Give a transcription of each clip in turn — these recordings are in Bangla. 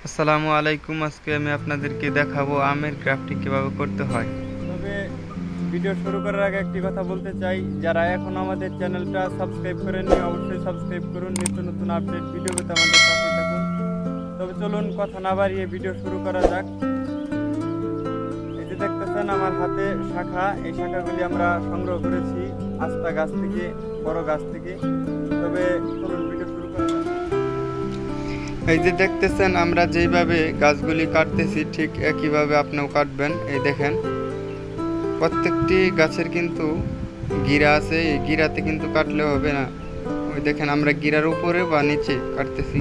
আসসালামু আলাইকুম। আজকে আমি আপনাদেরকে দেখাবো আমের গ্রাফটিং কিভাবে করতে হয়। তবে ভিডিও শুরু করার আগে একটি কথা বলতে চাই, যারা এখন আমাদের চ্যানেলটা সাবস্ক্রাইব করেননি অবশ্যই সাবস্ক্রাইব করুন। নিত্য নতুন আপডেট ভিডিও পেতে আমাদের পাশে থাকুন। তবে চলুন কথা না বাড়িয়ে ভিডিও শুরু করা যাক। এই যে দেখতেছেন আমার হাতে শাখা, এই শাখাগুলি আমরা সংগ্রহ করেছি আস্তা গাছ থেকে, বড় গাছ থেকে। তবে চলুন ভিডিও শুরু করা যাক। এই যে দেখতেছেন আমরা যেইভাবে গাছগুলি কাটতেছি ঠিক একইভাবে আপনিও কাটবেন। এই দেখেন প্রত্যেকটি গাছের কিন্তু গিরা আছে, এই গিরাতে কিন্তু কাটলে হবে না। ওই দেখেন আমরা গিরার উপরে বা নিচে কাটতেছি।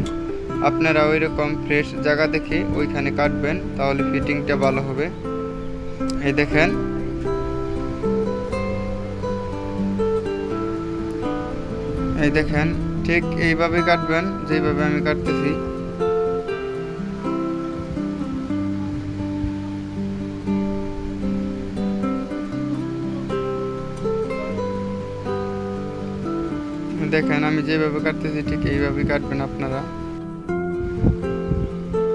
আপনারা ওই রকম ফ্রেশ জায়গা দেখে ওইখানে কাটবেন, তাহলে ফিটিংটা ভালো হবে। এই দেখেন এই দেখেন ঠিক এইভাবে কাটবেন যেভাবে আমি কাটতেছি। দেখেন আমি যেভাবে কাটতেছি ঠিক এইভাবে কাটবেন আপনারা।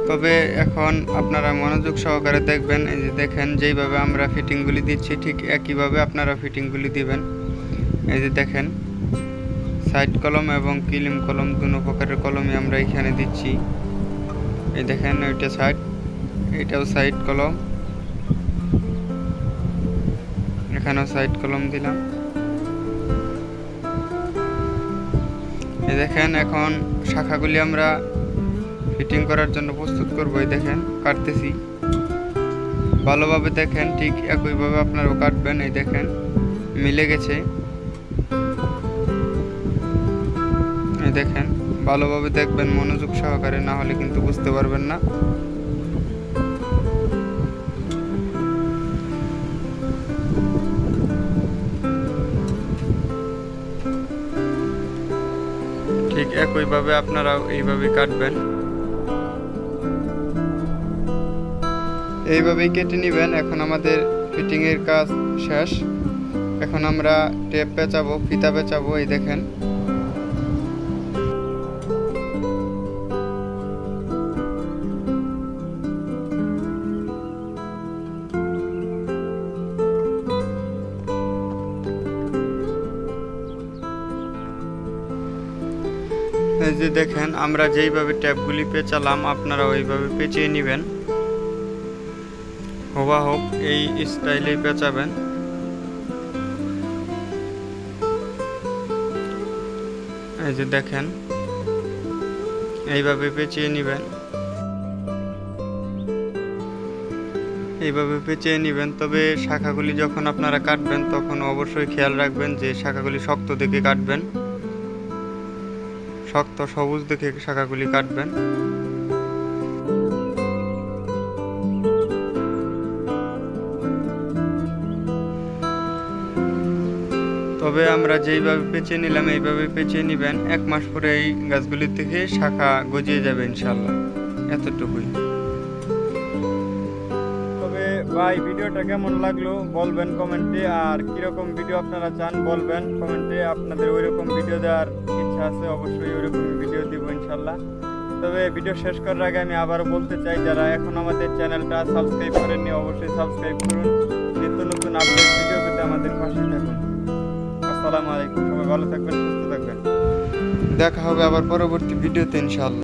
তবে এখন আপনারা মনোযোগ সহকারে দেখবেন। এই যে দেখেন যেইভাবে আমরা ফিটিংগুলি দিচ্ছি ঠিক একইভাবে আপনারা ফিটিংগুলি দিবেন। এই যে দেখেন সাইড কলম এবং কিলিম কলম দুটো প্রকারের কলমই আমরা এখানে দিচ্ছি। এই দেখেন ওইটা সাইড, এটাও সাইড কলম, এখানেও সাইড কলম দিলাম। এই দেখেন এখন শাখাগুলি আমরা ফিটিং করার জন্য প্রস্তুত করব। এই দেখেন কাটতেছি ভালোভাবে, দেখেন ঠিক একইভাবে আপনারাও কাটবেন। এই দেখেন মিলে গেছে। এই দেখেন ভালোভাবে দেখবেন মনোযোগ সহকারে, না হলে কিন্তু বুঝতে পারবেন না। ঠিক একইভাবে আপনারাও এইভাবে কাটবেন, এইভাবেই কেটে নেবেন। এখন আমাদের ফিটিংয়ের কাজ শেষ। এখন আমরা টেপ পেঁচাবো, ফিতা পেঁচাবো। এই দেখেন এই যে দেখেন আমরা যেইভাবে ট্যাপগুলি পেঁচালাম আপনারা ওইভাবে পেঁচিয়ে নেবেন। হুবহু এই স্টাইলেই পেঁচাবেন। এই যে দেখেন এইভাবে পেঁচিয়ে নেবেন, এইভাবে পেঁচিয়ে নেবেন। তবে শাখাগুলি যখন আপনারা কাটবেন তখন অবশ্যই খেয়াল রাখবেন যে শাখাগুলি শক্ত দেখে কাটবেন, শক্ত সবুজ দেখে শাখাগুলি কাটবেন। তবে আমরা যেইভাবে পেঁচিয়ে নিলাম এইভাবে পেঁচিয়ে নেবেন। 1 মাস পরে এই গাছগুলি থেকে শাখা গজিয়ে যাবে ইনশাল্লাহ। এতটুকুই। তবে ভাই ভিডিওটা কেমন লাগলো বলবেন কমেন্টে, আর কিরকম ভিডিও আপনারা চান বলবেন কমেন্টে। আপনাদের ওইরকম ভিডিও দেওয়ার ইচ্ছা আছে, অবশ্যই ওইরকম ভিডিও দিব ইনশাল্লাহ। তবে ভিডিও শেষ করার আগে আমি আবারও বলতে চাই, যারা এখন আমাদের চ্যানেলটা সাবস্ক্রাইব করেননি অবশ্যই সাবস্ক্রাইব করুন। নিত্য নতুন আপডেট ভিডিও পেতে আমাদের পাশে থাকুন। আসসালামু আলাইকুম, সবাই ভালো থাকবেন, সুস্থ থাকবেন। দেখা হবে আবার পরবর্তী ভিডিওতে ইনশাল্লাহ।